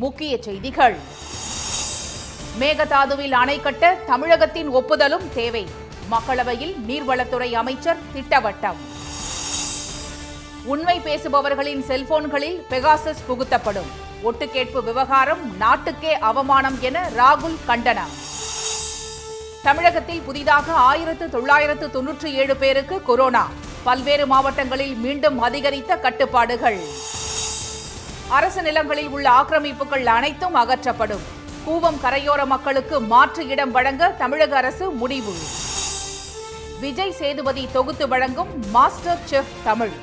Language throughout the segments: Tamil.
முக்கிய செய்திகள். மேகதாதுவில் அணை கட்ட தமிழகத்தின் ஒப்புதலும் தேவை. மக்களவையில் நீர்வளத்துறை அமைச்சர் திட்டவட்டம். உண்மை பேசுபவர்களின் செல்போன்களில் பெகாசஸ் புகுத்தப்படும். ஒட்டுக்கேட்பு விவகாரம் நாட்டுக்கே அவமானம் என ராகுல் கண்டனம். தமிழகத்தில் புதிதாக 1997 பேருக்கு கொரோனா. பல்வேறு மாவட்டங்களில் மீண்டும் அதிகரித்த கட்டுப்பாடுகள். அரசு நிலங்களில் உள்ள ஆக்கிரமிப்புகள் அனைத்தும் அகற்றப்படும். கூவம் கரையோர மக்களுக்கு மாற்று இடம் வழங்க தமிழக அரசு முடிவு. விஜய் சேதுபதி தொகுத்து வழங்கும் மாஸ்டர் செஃப் தமிழ்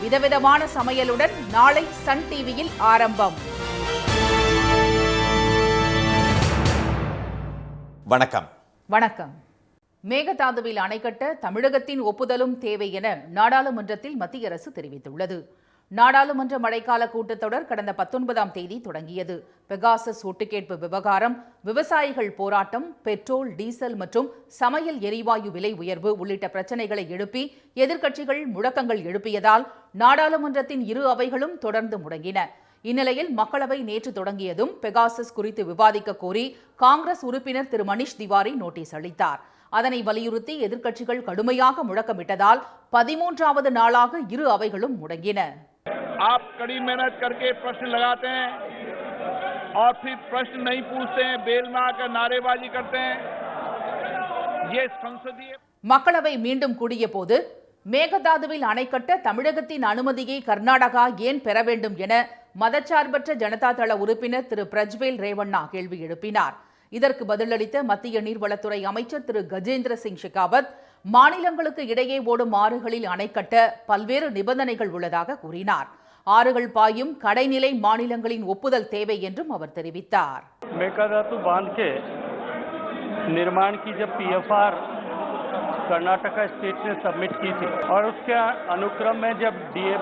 விதவிதமான சமையலுடன் நாளை சன் டிவியில் ஆரம்பம். வணக்கம். வணக்கம். மேகதாதுவில் அணை கட்ட தமிழகத்தின் ஒப்புதலும் தேவை என நாடாளுமன்றத்தில் மத்திய அரசு தெரிவித்துள்ளது. நாடாளுமன்ற மழைக்கால கூட்டத்தொடர் கடந்த 19ஆம் தேதி தொடங்கியது. பெகாசஸ் ஒட்டுக்கேட்பு விவகாரம், விவசாயிகள் போராட்டம், பெட்ரோல், டீசல் மற்றும் சமையல் எரிவாயு விலை உயர்வு உள்ளிட்ட பிரச்சினைகளை எழுப்பி எதிர்க்கட்சிகள் முழக்கங்கள் எழுப்பியதால் நாடாளுமன்றத்தின் இரு அவைகளும் தொடர்ந்து முடங்கின. இந்நிலையில் மக்களவை நேற்று தொடங்கியதும் பெகாசஸ் குறித்து விவாதிக்க கோரி காங்கிரஸ் உறுப்பினர் திரு மணிஷ் திவாரி நோட்டீஸ் அளித்தார். அதனை வலியுறுத்தி எதிர்க்கட்சிகள் கடுமையாக முழக்கமிட்டதால் 13வது நாளாக இரு அவைகளும் முடங்கின. आप कड़ी मेहनत करके प्रश्न लगाते हैं और फिर प्रश्न नहीं पूछते हैं, बेल में आकर नारेबाजी करते हैं. ये संसदीय. மக்களவை மீண்டும் கூடிய போது மேகதாதுவில் அணை கட்ட தமிழகத்தின் அனுமதியை கர்நாடகா ஏன் பெற வேண்டும் என மதச்சார்பற்ற ஜனதா தள உறுப்பினர் திரு பிரஜ்வேல் ரேவண்ணா கேள்வி எழுப்பினார். இதற்கு பதிலளித்த மத்திய நீர்வளத்துறை அமைச்சர் திரு கஜேந்திர சிங் ஷெகாவத், மாநிலங்களுக்கு இடையே ஓடும் ஆறுகளில் அணை கட்ட பல்வேறு நிபந்தனைகள் உள்ளதாக கூறினார். ஆறுகள் பாயும் கடைநிலை மாநிலங்களின் ஒப்புதல் தேவை என்றும் அவர் தெரிவித்தார். मेकादातु बांध के निर्माण की जब पीएफआर कर्नाटका स्टेट ने सबमिट की थी और उसके अनुक्रम में जब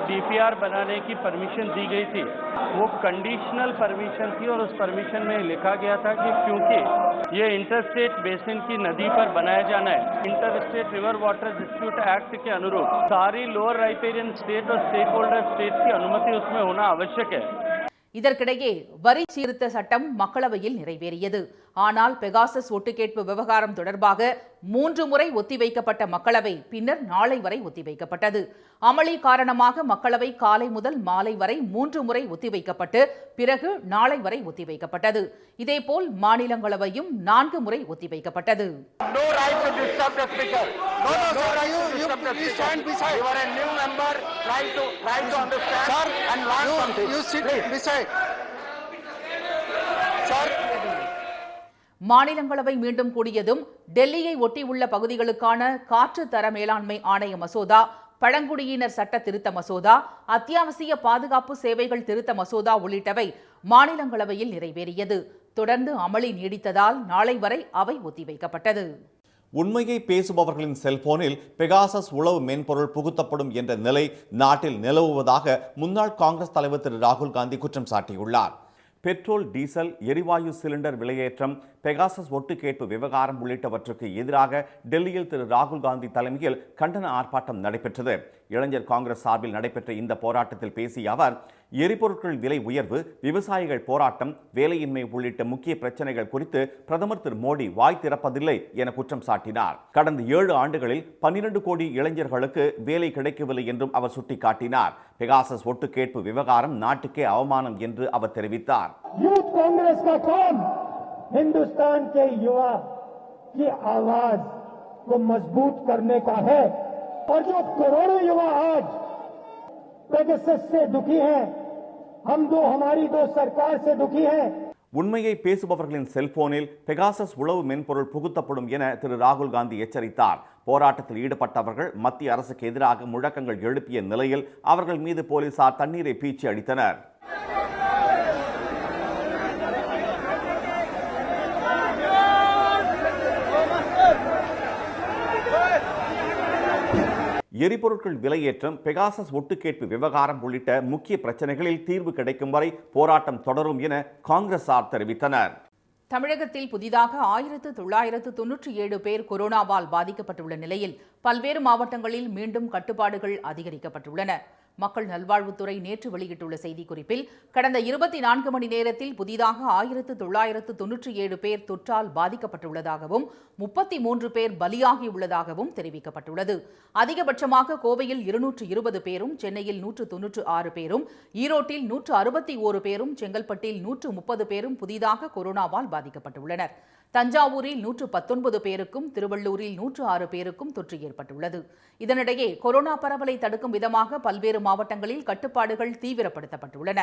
डीपीआर बनाने की परमिशन दी गई थी, वो कंडीशनल परमिशन थी और उस परमिशन में लिखा गया था कि क्योंकि ये इंटरस्टेट बेसिन की नदी पर बनाया जाना है, interstate river water dispute act के अनुरूप सारी लोअर राइपेरियन स्टेट और स्टेक होल्डर स्टेट की अनुमति उसमें होना आवश्यक है. இதற்கிடையே வரி சீர்திருத்த சட்டம் மக்களவையில் நிறைவேறியது. ஆனால் பெகாசஸ் ஒட்டுக்கேட்பு விவகாரம் தொடர்பாக 3 முறை ஒத்திவைக்கப்பட்ட மக்களவை பின்னர் நாளை வரை ஒத்திவைக்கப்பட்டது. அமளி காரணமாக மக்களவை காலை முதல் மாலை வரை 3 முறை ஒத்திவைக்கப்பட்டு பிறகு நாளை வரை ஒத்திவைக்கப்பட்டது. இதேபோல் மாநிலங்களவையும் 4 முறை ஒத்திவைக்கப்பட்டது. மாநிலங்களவை மீண்டும் கூடியதும் டெல்லியை ஒட்டியுள்ள பகுதிகளுக்கான காற்று தர மேலாண்மை ஆணைய மசோதா, பழங்குடியினர் சட்ட திருத்த மசோதா, அத்தியாவசிய பாதுகாப்பு சேவைகள் திருத்த மசோதா உள்ளிட்டவை மாநிலங்களவையில் நிறைவேறியது. தொடர்ந்து அமளி நீடித்ததால் நாளை வரை அவை ஒத்திவைக்கப்பட்டது. உண்மையை பேசுபவர்களின் செல்போனில் பெகாசஸ் உளவு மென்பொருள் புகுத்தப்படும் என்ற நிலை நாட்டில் நிலவுவதாக முன்னாள் காங்கிரஸ் தலைவர் திரு ராகுல் காந்தி குற்றம் சாட்டியுள்ளார். பெட்ரோல், டீசல், எரிவாயு சிலிண்டர் விலையேற்றம், பெகாசஸ் ஒட்டுக்கேட்பு விவகாரம் உள்ளிட்டவற்றுக்கு எதிராக டெல்லியில் திரு ராகுல் காந்தி தலைமையில் கண்டன ஆர்ப்பாட்டம் நடைபெற்றது. இளைஞர் காங்கிரஸ் சார்பில் நடைபெற்ற இந்த போராட்டத்தில் பேசிய அவர், எரிபொருட்கள் விலை உயர்வு, விவசாயிகள் போராட்டம், வேலையின்மை உள்ளிட்ட முக்கிய பிரச்சனைகள் குறித்து பிரதமர் திரு மோடி வாய் திறப்பதில்லை என குற்றம் சாட்டினார். கடந்த 7 ஆண்டுகளில் 12 கோடி இளைஞர்களுக்கு வேலை கிடைக்கவில்லை என்றும் அவர் சுட்டிக்காட்டினார். பெகாசஸ் ஒட்டுக்கேட்பு விவகாரம் நாட்டுக்கே அவமானம் என்று அவர் தெரிவித்தார். हिंदुस्तान के युवा की आवाज को मजबूत करने का है और जो करोड़ों युवा आज पेगासस से दुखी हैं, हमारी दो सरकार से दुखी हैं. உண்மையை பேசுபவர்களின் செல்போனில் பெகாசஸ் உளவு மென்பொருள் புகுத்தப்படும் என திரு ராகுல் காந்தி எச்சரித்தார். போராட்டத்தில் ஈடுபட்டவர்கள் மத்திய அரசுக்கு எதிராக முழக்கங்கள் எழுப்பிய நிலையில் அவர்கள் மீது போலீசார் தண்ணீரை பீச்சி அடித்தனர். எரிபொருட்கள் விலையேற்றம், பெகாசஸ் ஒட்டுக்கேட்பு விவகாரம் உள்ளிட்ட முக்கிய பிரச்சனைகளில் தீர்வு கிடைக்கும் வரை போராட்டம் தொடரும் என காங்கிரசார் தெரிவித்தனர். தமிழகத்தில் புதிதாக 1997 பேர் கொரோனாவால் பாதிக்கப்பட்டுள்ள நிலையில் பல்வேறு மாவட்டங்களில் மீண்டும் கட்டுப்பாடுகள் அதிகரிக்கப்பட்டுள்ளன. மக்கள் நல்வாழ்வுத்துறை நேற்று வெளியிட்டுள்ள செய்திக்குறிப்பில் கடந்த 24 மணி நேரத்தில் புதிதாக 1997 பேர் தொற்றால் பாதிக்கப்பட்டுள்ளதாகவும் 33 பேர் பலியாகியுள்ளதாகவும் தெரிவிக்கப்பட்டுள்ளது. அதிகபட்சமாக கோவையில் 220 பேரும், சென்னையில் 196 பேரும், ஈரோட்டில் 161 பேரும், செங்கல்பட்டில் 130 பேரும் புதிதாக கொரோனாவால் பாதிக்கப்பட்டுள்ளனர். தஞ்சாவூரில் 119 பேருக்கும், திருவள்ளூரில் 106 பேருக்கும் தொற்று ஏற்பட்டுள்ளது. இதனிடையே கொரோனா பரவலை தடுக்கும் விதமாக பல்வேறு மாவட்டங்களில் கட்டுப்பாடுகள் தீவிரப்படுத்தப்பட்டுள்ளன.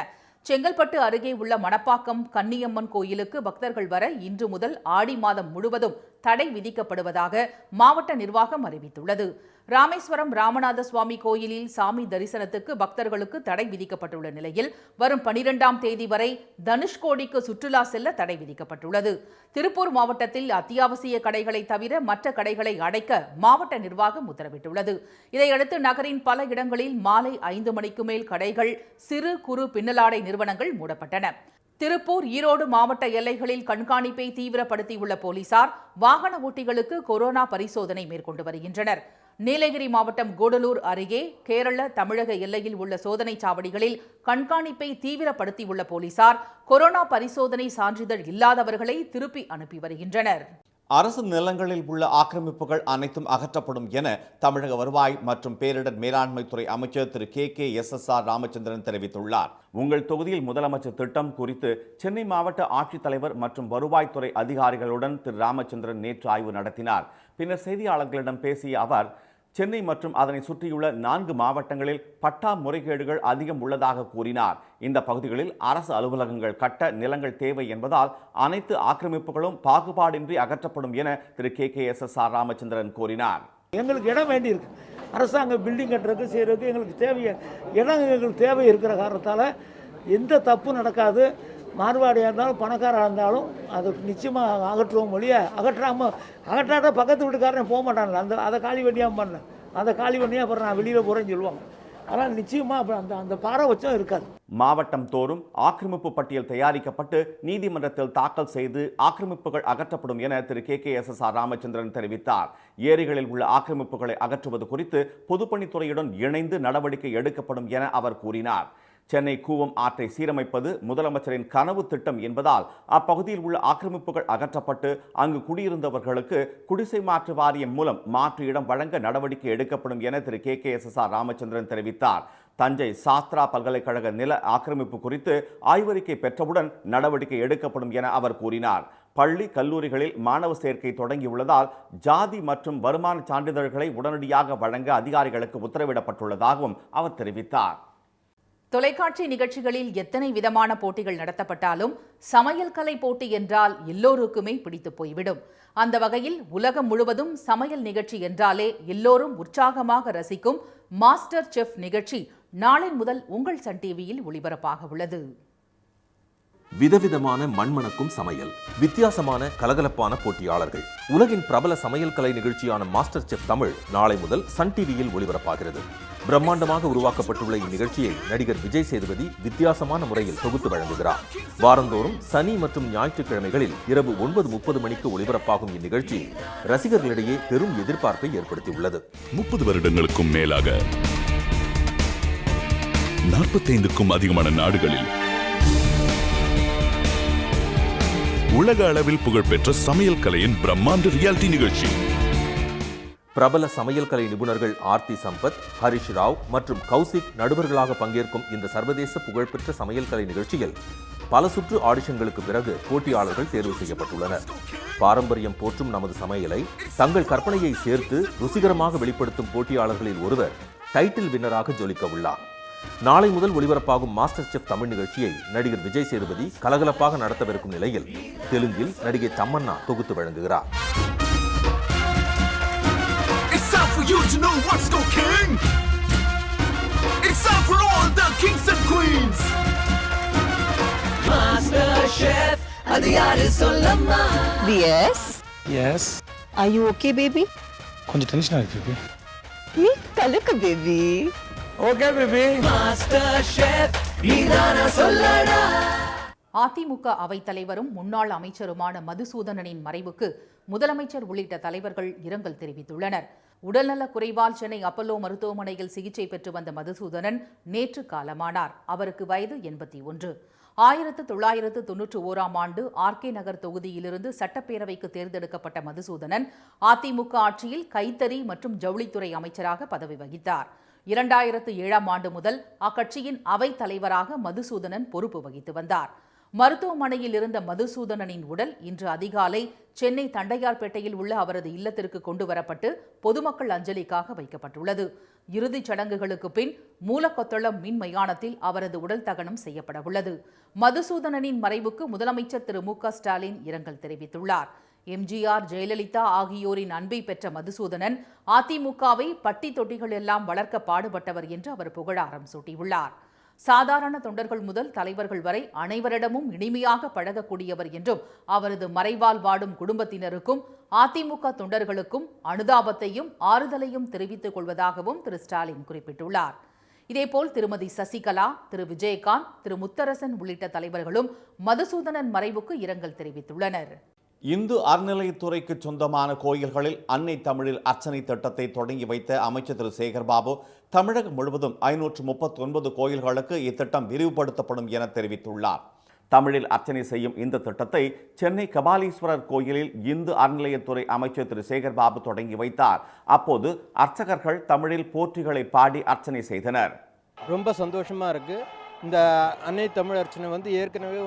செங்கல்பட்டு அருகே உள்ள மணப்பாக்கம் கன்னியம்மன் கோயிலுக்கு பக்தர்கள் வர இன்று முதல் ஆடி மாதம் முழுவதும் தடை விதிக்கப்படுவதாக மாவட்ட நிர்வாகம் அறிவித்துள்ளது. ராமேஸ்வரம் ராமநாத சுவாமி கோயிலில் சாமி தரிசனத்துக்கு பக்தர்களுக்கு தடை விதிக்கப்பட்டுள்ள நிலையில் வரும் 12ஆம் தேதி வரை தனுஷ்கோடிக்கு சுற்றுலா செல்ல தடை விதிக்கப்பட்டுள்ளது. திருப்பூர் மாவட்டத்தில் அத்தியாவசிய கடைகளை தவிர மற்ற கடைகளை அடைக்க மாவட்ட நிர்வாகம் உத்தரவிட்டுள்ளது. இதையடுத்து நகரின் பல இடங்களில் மாலை 5 மணிக்கு மேல் கடைகள், சிறு குறு பின்னலாடை நிறுவனங்கள் மூடப்பட்டன. திருப்பூர், ஈரோடு மாவட்ட எல்லைகளில் கண்காணிப்பை தீவிரப்படுத்தியுள்ள போலீசார் வாகன ஓட்டிகளுக்கு கொரோனா பரிசோதனை மேற்கொண்டு வருகின்றனர். நீலகிரி மாவட்டம் கூடலூர் அருகே கேரள தமிழக எல்லையில் உள்ள சோதனைச் சாவடிகளில் கண்காணிப்பை தீவிரப்படுத்தியுள்ள போலீசார் கொரோனா பரிசோதனை சான்றிதழ் இல்லாதவர்களை திருப்பி அனுப்பி வருகின்றனர். அரசு நிலங்களில் உள்ள ஆக்கிரமிப்புகள் அனைத்தும் அகற்றப்படும் என தமிழக வருவாய் மற்றும் பேரிடர் மேலாண்மைத்துறை அமைச்சர் திரு KKSSR ராமச்சந்திரன் தெரிவித்துள்ளார். உங்கள் தொகுதியில் முதலமைச்சர் திட்டம் குறித்து சென்னை மாவட்ட ஆட்சித்தலைவர் மற்றும் வருவாய்த்துறை அதிகாரிகளுடன் திரு ராமச்சந்திரன் நேற்று ஆய்வு நடத்தினார். பின்னர் செய்தியாளர்களிடம் பேசிய அவர், சென்னை மற்றும் அதனை சுற்றியுள்ள 4 மாவட்டங்களில் பட்டா முறைகேடுகள் அதிகம் உள்ளதாக கூறினார். இந்த பகுதிகளில் அரசு அலுவலகங்கள் கட்ட நிலங்கள் தேவை என்பதால் அனைத்து ஆக்கிரமிப்புகளும் பாகுபாடின்றி அகற்றப்படும் என திரு KKSSR ராமச்சந்திரன் கூறினார். எங்களுக்கு இடம் வேண்டியிருக்கு. அரசாங்க பில்டிங் கட்டுறதுக்கு செய்யறதுக்கு எங்களுக்கு இடம் எங்களுக்கு தேவை இருக்கிற காரணத்தால் எந்த தப்பு நடக்காது. மார்வாடியாக இருந்தாலும் பணக்காராக இருந்தாலும் அது நிச்சயமாக அகற்றுவோம் மொழிய அகற்றாட்ட பக்கத்து வீட்டுக்காரன் போக மாட்டான்ல, அதை காலி பண்ணியாக பண்ணேன், அதை காலி பண்ணியாக அப்புறம் நான் வெளியில் போகிறேன்னு சொல்லுவாங்க. ஆனால் நிச்சயமாக அந்த பாரபட்சம் இருக்காது. மாவட்டம் தோறும் ஆக்கிரமிப்பு பட்டியல் தயாரிக்கப்பட்டு நீதிமன்றத்தில் தாக்கல் செய்து ஆக்கிரமிப்புகள் அகற்றப்படும் என திரு KKSSR ராமச்சந்திரன் தெரிவித்தார். ஏரிகளில் உள்ள ஆக்கிரமிப்புகளை அகற்றுவது குறித்து பொதுப்பணித்துறையுடன் இணைந்து நடவடிக்கை எடுக்கப்படும் என அவர் கூறினார். சென்னை கூவம் ஆற்றை சீரமைப்பது முதலமைச்சரின் கனவு திட்டம் என்பதால் அப்பகுதியில் உள்ள ஆக்கிரமிப்புகள் அகற்றப்பட்டு அங்கு குடியிருந்தவர்களுக்கு குடிசை மாற்று வாரியம் மூலம் மாற்று இடம் வழங்க நடவடிக்கை எடுக்கப்படும் என திரு KKSSR ராமச்சந்திரன் தெரிவித்தார். தஞ்சை சாஸ்திரா பல்கலைக்கழக நில ஆக்கிரமிப்பு குறித்து ஆய்வறிக்கை பெற்றவுடன் நடவடிக்கை எடுக்கப்படும் என அவர் கூறினார். பள்ளி கல்லூரிகளில் மாணவ சேர்க்கை தொடங்கியுள்ளதால் ஜாதி மற்றும் வருமான சான்றிதழ்களை உடனடியாக வழங்க அதிகாரிகளுக்கு உத்தரவிடப்பட்டுள்ளதாகவும் அவர் தெரிவித்தார். தொலைக்காட்சி நிகழ்ச்சிகளில் எத்தனை விதமான போட்டிகள் நடத்தப்பட்டாலும் சமையல் கலை போட்டி என்றால் எல்லோருக்குமே பிடித்து போய்விடும். அந்த வகையில் உலகம் முழுவதும் சமையல் நிகழ்ச்சி என்றாலே எல்லோரும் உற்சாகமாக ரசிக்கும் மாஸ்டர் செஃப் நிகழ்ச்சி நாளை முதல் உங்கள் சன் டிவியில் ஒளிபரப்பாக உள்ளது. விதவிதமான மண்மணக்கும் சமையல், வித்தியாசமான கலகலப்பான போட்டியாளர்கள், உலகின் பிரபல சமையல் கலை நிகழ்ச்சியான மாஸ்டர் செஃப் தமிழ் நாளை முதல் சன் டிவியில் ஒளிபரப்பாகிறது. பிரம்மாண்டமாக உருவாக்கப்பட்டுள்ள இந்நிகழ்ச்சியை நடிகர் விஜய் சேதுபதி வித்தியாசமான முறையில் தொகுத்து வழங்குகிறார். வாரந்தோறும் சனி மற்றும் ஞாயிற்றுக்கிழமைகளில் இரவு 9:30 மணிக்கு ஒளிபரப்பாகும் இந்நிகழ்ச்சி ரசிகர்களிடையே பெரும் எதிர்பார்ப்பை ஏற்படுத்தியுள்ளது. 30 வருடங்களுக்கும் மேலாக 45க்கும் அதிகமான நாடுகளில் உலக அளவில் புகழ்பெற்ற சமையல் கலையின் பிரம்மாண்ட ரியாலிட்டி நிகழ்ச்சி. பிரபல சமையல் கலை நிபுணர்கள் ஆர்த்தி சம்பத், ஹரிஷ் ராவ் மற்றும் கௌசிக் நடுவர்களாக பங்கேற்கும் இந்த சர்வதேச புகழ்பெற்ற சமையல் கலை நிகழ்ச்சியில் பல சுற்று ஆடிஷன்களுக்கு பிறகு போட்டியாளர்கள் தேர்வு செய்யப்பட்டுள்ளனர். பாரம்பரியம் போற்றும் நமது சமையலை தங்கள் கற்பனையை சேர்த்து ருசிகரமாக வெளிப்படுத்தும் போட்டியாளர்களில் ஒருவர் டைட்டில் வின்னராக ஜொலிக்க உள்ளார். நாளை முதல் ஒளிபரப்பாகும் மாஸ்டர் செஃப் தமிழ் நிகழ்ச்சியை நடிகர் விஜய் சேதுபதி கலகலப்பாக நடத்தவிருக்கும் நிலையில் தெலுங்கில் நடிகை தம்மன்னா தொகுத்து வழங்குகிறார். கொஞ்சம் டென்ஷனா இருக்கு நீ கலக்க பேபி. Okay baby. அதிமுக அவைத்தலைவரும் முன்னாள் அமைச்சருமான மதுசூதனனின் மறைவுக்கு முதலமைச்சர் உள்ளிட்ட தலைவர்கள் இரங்கல் தெரிவித்துள்ளனர். உடல்நலக் குறைவால் சென்னை அப்பல்லோ மருத்துவமனையில் சிகிச்சை பெற்று வந்த மதுசூதனன் நேற்று காலமானார். அவருக்கு வயது 81. 1991ஆம் ஆண்டு ஆர்கே நகர் தொகுதியிலிருந்து சட்டப்பேரவைக்கு தேர்ந்தெடுக்கப்பட்ட மதுசூதனன் அதிமுக ஆட்சியில் கைத்தறி மற்றும் ஜவுளித்துறை அமைச்சராக பதவி வகித்தார். 2007ஆம் ஆண்டு முதல் அக்கட்சியின் அவைத் தலைவராக மதுசூதனன் பொறுப்பு வகித்து வந்தார். மருத்துவமனையில் இருந்த மதுசூதனனின் உடல் இன்று அதிகாலை சென்னை தண்டையார்பேட்டையில் உள்ள அவரது இல்லத்திற்கு கொண்டு வரப்பட்டு பொதுமக்கள் அஞ்சலிக்காக வைக்கப்பட்டுள்ளது. இறுதிச் சடங்குகளுக்கு பின் மூலக்கொத்தளம் மின் மயானத்தில் அவரது உடல் தகனம் செய்யப்படவுள்ளது. மதுசூதனனின் மறைவுக்கு முதலமைச்சர் திரு மு.க. ஸ்டாலின் இரங்கல் தெரிவித்துள்ளார். எம்ஜிஆர், ஜெயலலிதா ஆகியோரின் அன்பை பெற்ற மதுசூதனன் அதிமுகவை பட்டி தொட்டிகள் எல்லாம் வளர்க்க பாடுபட்டவர் என்று அவர் புகழாரம் சூட்டியுள்ளார். சாதாரண தொண்டர்கள் முதல் தலைவர்கள் வரை அனைவரிடமும் இனிமையாக பழகக்கூடியவர் என்றும் அவரது மறைவால் வாடும் குடும்பத்தினருக்கும் அதிமுக தொண்டர்களுக்கும் அனுதாபத்தையும் ஆறுதலையும் தெரிவித்துக் கொள்வதாகவும் திரு ஸ்டாலின் குறிப்பிட்டுள்ளார். இதேபோல் திருமதி சசிகலா, திரு விஜயகாந்த், திரு முத்தரசன் உள்ளிட்ட தலைவர்களும் மதுசூதனன் மறைவுக்கு இரங்கல் தெரிவித்துள்ளனர். இந்து அறநிலையத்துறைக்கு சொந்தமான கோயில்களில் அன்னை தமிழில் அர்ச்சனை திட்டத்தை தொடங்கி வைத்த அமைச்சர் திரு சேகர்பாபு தமிழகம் முழுவதும் 539 கோயில்களுக்கு இத்திட்டம் விரிவுபடுத்தப்படும் என தெரிவித்துள்ளார். தமிழில் அர்ச்சனை செய்யும் இந்த திட்டத்தை சென்னை கபாலீஸ்வரர் கோயிலில் இந்து அறநிலையத்துறை அமைச்சர் திரு சேகர்பாபு தொடங்கி வைத்தார். அப்போது அர்ச்சகர்கள் தமிழில் போற்றிகளை பாடி அர்ச்சனை செய்தனர். ரொம்ப சந்தோஷமா இருக்கு. இந்த அன்னை தமிழ் அர்ச்சனை ஏற்கனவே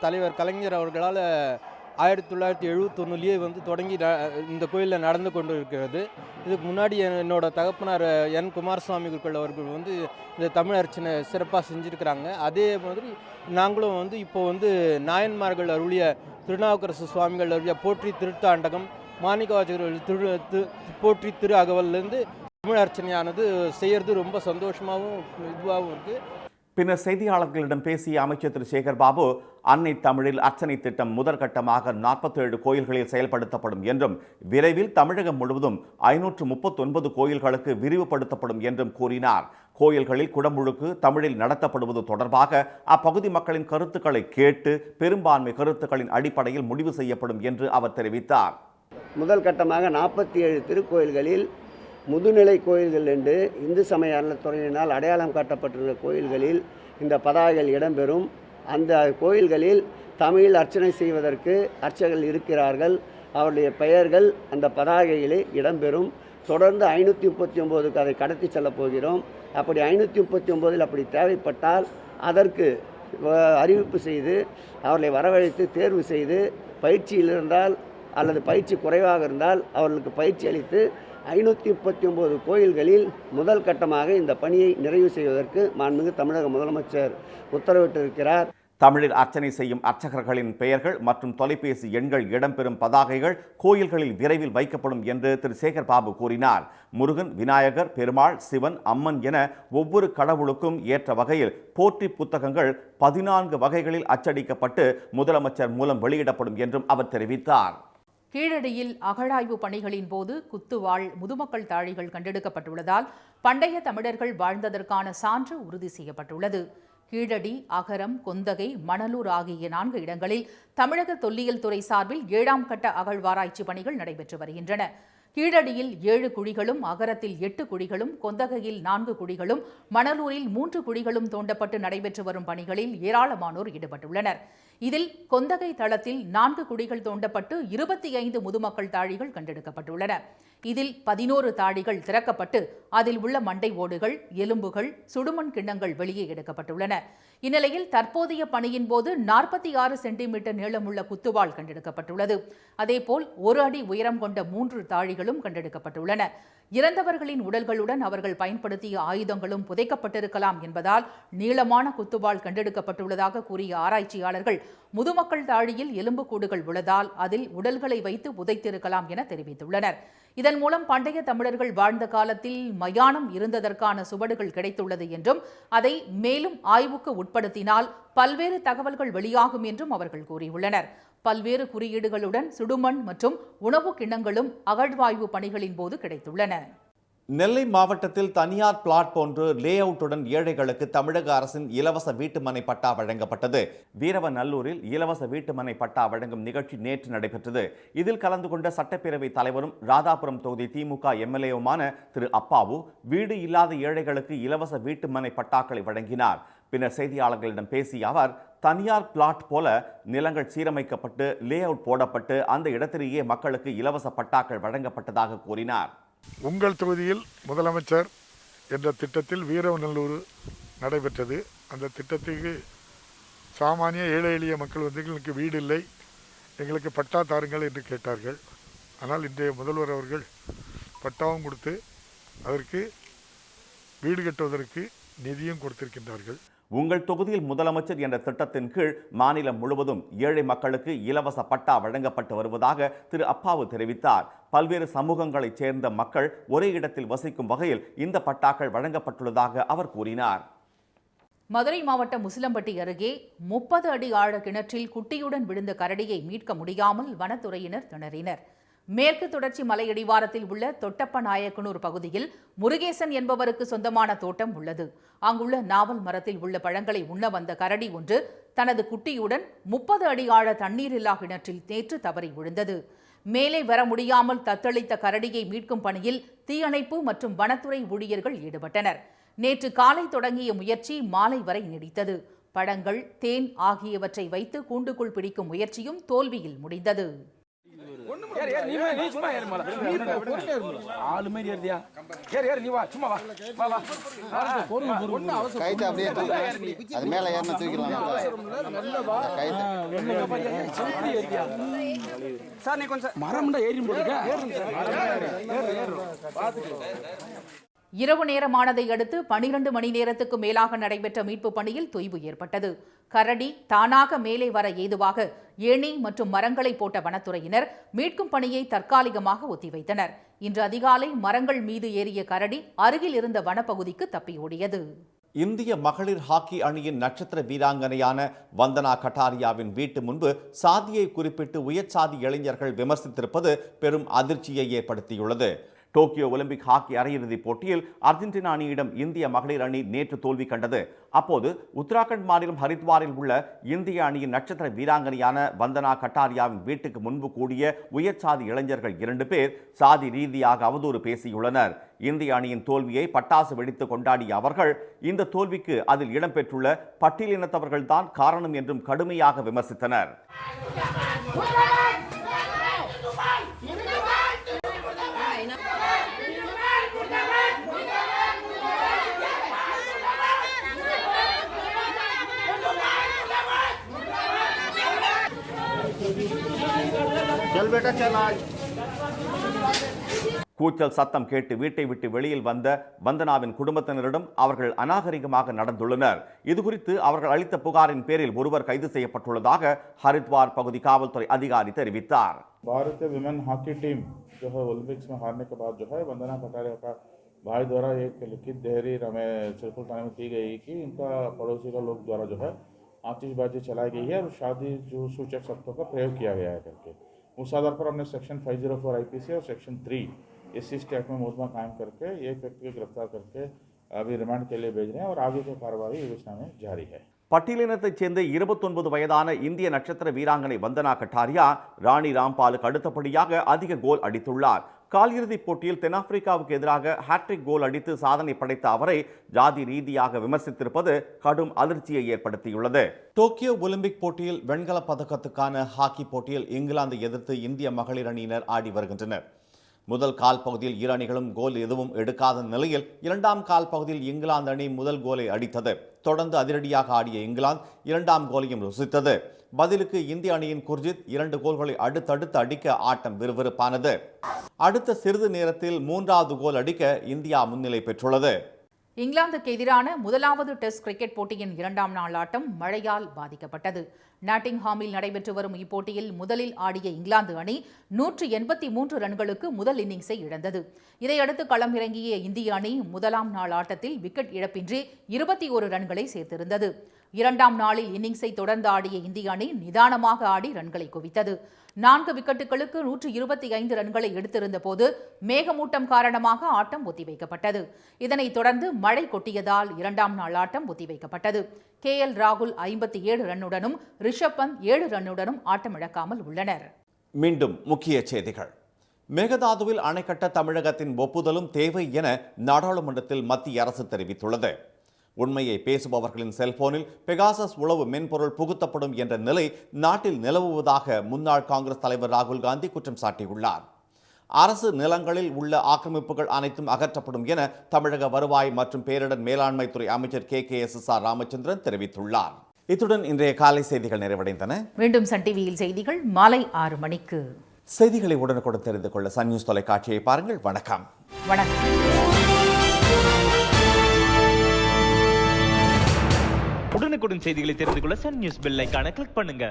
தலைவர் கலைஞர் அவர்களால் 1971 தொடங்கி இந்த கோயிலில் நடந்து கொண்டு இருக்கிறது. இதுக்கு முன்னாடி என்னோட தகப்பனார் என் குமாரசுவாமி குருக்கள் அவர்கள் இந்த தமிழ் அர்ச்சனை சிறப்பாக செஞ்சுருக்கிறாங்க. அதே மாதிரி நாங்களும் இப்போ நாயன்மார்கள் அருளிய திருநாவுக்கரசு சுவாமிகள் அருளிய போற்றி திருத்தாண்டகம், மாணிக்கவாசகர்கள் போற்றி திரு அகவல்லேருந்து தமிழ் அர்ச்சனையானது செய்கிறது ரொம்ப சந்தோஷமாகவும் இதுவாகவும் இருக்குது. பின்னர் செய்தியாளர்களிடம் பேசிய அமைச்சர் திரு சேகர்பாபு அன்னை தமிழில் அர்ச்சனை திட்டம் முதற்கட்டமாக 47 கோயில்களில் செயல்படுத்தப்படும் என்றும் விரைவில் தமிழகம் முழுவதும் 539 கோயில்களுக்கு விரிவுபடுத்தப்படும் என்றும் கூறினார். கோயில்களில் குடமுழுக்கு தமிழில் நடத்தப்படுவது தொடர்பாக அப்பகுதி மக்களின் கருத்துக்களை கேட்டு பெரும்பான்மை கருத்துக்களின் அடிப்படையில் முடிவு செய்யப்படும் என்று அவர் தெரிவித்தார். முதல் கட்டமாக 47 திருக்கோயில்களில் முதுநிலை கோயில்கள் என்று இந்து சமய அறநிலையத்துறையினால் அடையாளம் காட்டப்பட்டுள்ள கோயில்களில் இந்த பதாகைகள் இடம்பெறும். அந்த கோயில்களில் தமிழில் அர்ச்சனை செய்வதற்கு அர்ச்சகர்கள் இருக்கிறார்கள். அவருடைய பெயர்கள் அந்த பதாகையிலே இடம்பெறும். தொடர்ந்து 539க்கு அதை கடத்தி செல்லப் போகிறோம். அப்படி 539 அப்படி தேவைப்பட்டால் அதற்கு அறிவிப்பு செய்து அவர்களை வரவழைத்து தேர்வு செய்து பயிற்சியில் இருந்தால் அல்லது பயிற்சி குறைவாக இருந்தால் அவர்களுக்கு பயிற்சி அளித்து 539 கோயில்களில் முதல் கட்டமாக இந்த பணியை நிறைவு செய்வதற்கு மாண்புமிகு தமிழக முதலமைச்சர் உத்தரவிட்டிருக்கிறார். தமிழில் அர்ச்சனை செய்யும் அர்ச்சகர்களின் பெயர்கள் மற்றும் தொலைபேசி எண்கள் இடம்பெறும் பதாகைகள் கோயில்களில் விரைவில் வைக்கப்படும் என்று திரு சேகர்பாபு கூறினார். முருகன், விநாயகர், பெருமாள், சிவன், அம்மன் என ஒவ்வொரு கடவுளுக்கும் ஏற்ற வகையில் போற்றி புத்தகங்கள் 14 வகைகளில் அச்சடிக்கப்பட்டு முதலமைச்சர் மூலம் வெளியிடப்படும் என்றும் அவர் தெரிவித்தார். கீழடியில் அகழாய்வு பணிகளின் போது குத்துவாள், முதுமக்கள் தாழிகள் கண்டெடுக்கப்பட்டுள்ளதால் பண்டைய தமிழர்கள் வாழ்ந்ததற்கான சான்று உறுதி செய்யப்பட்டுள்ளது. கீழடி, அகரம், கொந்தகை, மணலூர் ஆகிய 4 இடங்களில் தமிழக தொல்லியல் துறை சார்பில் 7ஆம் கட்ட அகழ்வாராய்ச்சி பணிகள் நடைபெற்று வருகின்றன. கீழடியில் 7 குழிகளும், அகரத்தில் 8 குழிகளும், கொந்தகையில் 4 குழிகளும், மணலூரில் 3 குழிகளும் தோண்டப்பட்டு நடைபெற்று வரும் பணிகளில் ஏராளமானோர் ஈடுபட்டுள்ளனர். இதில் கொந்தகை தளத்தில் 4 குழிகள் தோண்டப்பட்டு 25 முதுமக்கள் தாழிகள் கண்டெடுக்கப்பட்டுள்ளன. இதில் 11 தாழிகள் திறக்கப்பட்டு அதில் உள்ள மண்டை ஓடுகள், எலும்புகள், சுடுமண் கிண்ணங்கள் வெளியே எடுக்கப்பட்டுள்ளன. இந்நிலையில் தற்போதைய பணியின் போது 46 சென்டிமீட்டர் நீளமுள்ள குத்துவாள் கண்டெடுக்கப்பட்டுள்ளது. அதேபோல் 1 அடி உயரம் கொண்ட 3 தாழிகளும் கண்டெடுக்கப்பட்டுள்ளன. இறந்தவர்களின் உடல்களுடன் அவர்கள் பயன்படுத்திய ஆயுதங்களும் புதைக்கப்பட்டிருக்கலாம் என்பதால் நீளமான குத்துவாள் கண்டெடுக்கப்பட்டுள்ளதாக கூறிய ஆராய்ச்சியாளர்கள் முதுமக்கள் தாழியில் எலும்புக்கூடுகள் உள்ளதால் அதில் உடல்களை வைத்து புதைத்திருக்கலாம் என தெரிவித்துள்ளனர். இதன் மூலம் பண்டைய தமிழர்கள் வாழ்ந்த காலத்தில் மயானம் இருந்ததற்கான சுவடுகள் கிடைத்துள்ளது என்றும் அதை மேலும் ஆய்வுக்கு உட்படுத்தினால் பல்வேறு தகவல்கள் வெளியாகும் என்றும் அவர்கள் கூறியுள்ளனர். பல்வேறு குறியீடுகளுடன் சுடுமண் மற்றும் உணவு கிண்ணங்களும் அகழ்வாய்வு பணிகளின் போது கிடைத்துள்ளன. நெல்லை மாவட்டத்தில் தனியார் பிளாட் போன்று லே அவுட்டுடன் ஏழைகளுக்கு தமிழக அரசின் இலவச வீட்டுமனை பட்டா வழங்கப்பட்டது. வீரவநல்லூரில் இலவச வீட்டுமனை பட்டா வழங்கும் நிகழ்ச்சி நேற்று நடைபெற்றது. இதில் கலந்து கொண்ட சட்டப்பேரவை தலைவரும் ராதாபுரம் தொகுதி திமுக எம்எல்ஏவுமான திரு அப்பாவு வீடு இல்லாத ஏழைகளுக்கு இலவச வீட்டுமனை பட்டாக்களை வழங்கினார். பின்னர் செய்தியாளர்களிடம் பேசிய அவர், தனியார் பிளாட் போல நிலங்கள் சீரமைக்கப்பட்டு லே அவுட் போடப்பட்டு அந்த இடத்திலேயே மக்களுக்கு இலவச பட்டாக்கள் வழங்கப்பட்டதாக கூறினார். உங்கள் தொகுதியில் முதலமைச்சர் என்ற திட்டத்தில் வீரவநல்லூர் நடைபெற்றது. அந்த திட்டத்துக்கு சாமானிய ஏழை எளிய மக்கள் வந்து எங்களுக்கு வீடு இல்லை, எங்களுக்கு பட்டா தாருங்கள் என்று கேட்டார்கள். ஆனால் இன்றைய முதல்வர் அவர்கள் பட்டாவும் கொடுத்து அதற்கு வீடு கட்டுவதற்கு நிதியும் கொடுத்திருக்கின்றார்கள். உங்கள் தொகுதியில் முதலமைச்சர் என்ற திட்டத்தின் கீழ் மாநிலம் முழுவதும் ஏழை மக்களுக்கு இலவச பட்டா வழங்கப்பட்டு வருவதாக திரு அப்பாவு தெரிவித்தார். பல்வேறு சமூகங்களைச் சேர்ந்த மக்கள் ஒரே இடத்தில் வசிக்கும் வகையில் இந்த பட்டாக்கள் வழங்கப்பட்டுள்ளதாக அவர் கூறினார். மதுரை மாவட்டம் முசிலம்பட்டி அருகே 30 அடி ஆழ கிணற்றில் குட்டியுடன் விழுந்த கரடியை மீட்க முடியாமல் வனத்துறையினர் திணறினர். மேற்கு தொடர்ச்சி மலையடிவாரத்தில் உள்ள தொட்டப்ப நாயக்கனூர் பகுதியில் முருகேசன் என்பவருக்கு சொந்தமான தோட்டம் உள்ளது. அங்குள்ள நாவல் மரத்தில் உள்ள பழங்களை உண்ண வந்த கரடி ஒன்று தனது குட்டியுடன் 30 அடி ஆழ தண்ணீரில்லா கிணற்றில் நேற்று தவறி விழுந்தது. மேலே வர முடியாமல் தத்தளித்த கரடியை மீட்கும் பணியில் தீயணைப்பு மற்றும் வனத்துறை ஊழியர்கள் ஈடுபட்டனர். நேற்று காலை தொடங்கிய முயற்சி மாலை வரை நீடித்தது. பழங்கள், தேன் ஆகியவற்றை வைத்து கூண்டுக்குள் பிடிக்கும் முயற்சியும் தோல்வியில் முடிந்தது. இரவு நேரமானதை அடுத்து 12 மணி நேரத்துக்கு மேலாக நடைபெற்ற மீட்பு பணியில் தொய்வு ஏற்பட்டது. கரடி தானாக மேலே வர ஏதுவாக ஏணி மற்றும் மரங்களை போட்ட வனத்துறையினர் மீட்கும் பணியை தற்காலிகமாக ஒத்திவைத்தனர். இன்று அதிகாலை மரங்கள் மீது ஏறிய கரடி அருகில் இருந்த வனப்பகுதிக்கு தப்பியோடியது. இந்திய மகளிர் ஹாக்கி அணியின் நட்சத்திர வீராங்கனையான வந்தனா கட்டாரியாவின் வீட்டு முன்பு சாதியை குறிப்பிட்டு உயர்சாதி இளைஞர்கள் விமர்சித்திருப்பது பெரும் அதிர்ச்சியை ஏற்படுத்தியுள்ளது. டோக்கியோ ஒலிம்பிக் ஹாக்கி அரையிறுதிப் போட்டியில் அர்ஜென்டினா அணியிடம் இந்திய மகளிர் அணி நேற்று தோல்வி கண்டது. அப்போது உத்தராகண்ட் மாநிலம் ஹரித்வாரில் உள்ள இந்திய அணியின் நட்சத்திர வீராங்கனையான வந்தனா கட்டாரியாவின் வீட்டுக்கு முன்பு கூடிய உயர்சாதி இளைஞர்கள் 2 பேர் சாதி ரீதியாக அவதூறு பேசியுள்ளனர். இந்திய அணியின் தோல்வியை பட்டாசு வெடித்து கொண்டாடிய அவர்கள் இந்த தோல்விக்கு அதில் இடம்பெற்றுள்ள பட்டியலினத்தவர்கள்தான் காரணம் என்றும் கடுமையாக விமர்சித்தனர். கூச்சல் சத்தம் கேட்டு வீட்டை விட்டு வெளியில் வந்த வந்தனாவின் குடும்பத்தினரிடம் அவர்கள் அநாகரிகமாக நடந்துள்ளனர். இதுகுறித்து அவர்கள் அளித்த புகாரின் பேரில் ஒருவர் கைது செய்யப்பட்டுள்ளதாக ஹரித்வார் பகுதி காவல்துறை அதிகாரி தெரிவித்தார். भारतीय विमेन हॉकी टीम जो है ओलंपिक्स में हारने के बाद जो है वंदना कटारिया का भाई द्वारा एक लिखित तहरीर हमें सिरपुर थाने में दी गई कि इनका पड़ोसी का लोग द्वारा जो है आतिशबाजी चलाई गई है और शादी जो सूचक शब्दों का प्रयोग किया गया है करके उस आधार पर हमने सेक्शन 504 IPC और सेक्शन 3 SC एक्ट में मुकदमा कायम करके एक व्यक्ति को गिरफ्तार करके अभी रिमांड के लिए भेज रहे हैं और आगे की कार्रवाई विवेचना में जारी है. பட்டியலினத்தைச் சேர்ந்த 29 வயதான இந்திய நட்சத்திர வீராங்கனை வந்தனா கட்டாரியா ராணி ராம்பாலுக்கு அடுத்தபடியாக அதிக கோல் அடித்துள்ளார். காலிறுதிப் போட்டியில் தென்னாப்பிரிக்காவுக்கு எதிராக ஹாட்ரிக் கோல் அடித்து சாதனை படைத்த அவரை ஜாதி ரீதியாக விமர்சித்திருப்பது கடும் அதிர்ச்சியை ஏற்படுத்தியுள்ளது. டோக்கியோ ஒலிம்பிக் போட்டியில் வெண்கலப் பதக்கத்துக்கான ஹாக்கி போட்டியில் இங்கிலாந்தை எதிர்த்து இந்திய மகளிர் அணியினர் ஆடி வருகின்றனர். முதல் கால் பகுதியில் இரு அணிகளும் கோல் எதுவும் எடுக்காத நிலையில் இரண்டாம் கால் பகுதியில் இங்கிலாந்து அணி முதல் கோலை அடித்தது. தொடர்ந்து அதிரடியாக ஆடிய இங்கிலாந்து இரண்டாம் கோலையும் ருசித்தது. பதிலுக்கு இந்திய அணியின் குர்ஜித் 2 கோல்களை அடுத்தடுத்து அடிக்க ஆட்டம் விறுவிறுப்பானது. அடுத்த சிறிது நேரத்தில் 3வது கோல் அடிக்க இந்தியா முன்னிலை பெற்றுள்ளது. இங்கிலாந்துக்கு எதிரான முதலாவது டெஸ்ட் கிரிக்கெட் போட்டியின் 2ஆம் நாள் ஆட்டம் மழையால் பாதிக்கப்பட்டது. நாட்டிங்ஹாமில் நடைபெற்று வரும் இப்போட்டியில் முதலில் ஆடிய இங்கிலாந்து அணி 183 ரன்களுக்கு முதல் இன்னிங்ஸை இழந்தது. இதையடுத்து களமிறங்கிய இந்திய அணி முதலாம் நாள் ஆட்டத்தில் விக்கெட் இழப்பின்றி 21 ரன்களை சேர்த்திருந்தது. 2ஆம் நாளில் இன்னிங்ஸை தொடர்ந்து ஆடிய இந்திய அணி நிதானமாக ஆடி ரன்களை குவித்தது. 4 விக்கெட்டுகளுக்கு 125 ரன்களை எடுத்திருந்த போது மேகமூட்டம் காரணமாக ஆட்டம் ஒத்திவைக்கப்பட்டது. இதனைத் தொடர்ந்து மழை கொட்டியதால் 2ஆம் நாள் ஆட்டம் ஒத்திவைக்கப்பட்டது. KL ராகுல் 57 ரன்னுடனும் ரிஷப் பந்த் 7 ரன்னுடனும் ஆட்டமிழக்காமல் உள்ளனர். மீண்டும் முக்கிய செய்திகள். மேகதாதுவில் அணை கட்ட தமிழகத்தின் ஒப்புதலும் தேவை என நாடாளுமன்றத்தில் மத்திய அரசு தெரிவித்துள்ளது. உண்மையை பேசுபவர்களின் செல்போனில் பெகாசஸ் உளவு மென்பொருள் புகுத்தப்படும் என்ற நிலை நாட்டில் நிலவுவதாக முன்னாள் காங்கிரஸ் தலைவர் ராகுல் காந்தி குற்றம் சாட்டியுள்ளார். அரசு நிலங்களில் உள்ள ஆக்கிரமிப்புகள் அனைத்தும் அகற்றப்படும் என தமிழக வருவாய் மற்றும் பேரிடர் மேலாண்மை துறை அமைச்சர் KKSSR ராமச்சந்திரன் தெரிவித்துள்ளார். இத்துடன் இன்றைய காலை செய்திகள் நிறைவடைந்தன. மீண்டும் சன் டிவியில் செய்திகள் மாலை 6 மணிக்கு. செய்திகளை உடனுக்குடன் தெரிந்து கொள்ள சன் நியூஸ் தொலைக்காட்சியை பாருங்கள். வணக்கம். உடனுக்குடன் செய்திகளை தெரிந்து கொள்ள சன் நியூஸ் பெல் ஐகானை கிளிக் பண்ணுங்க.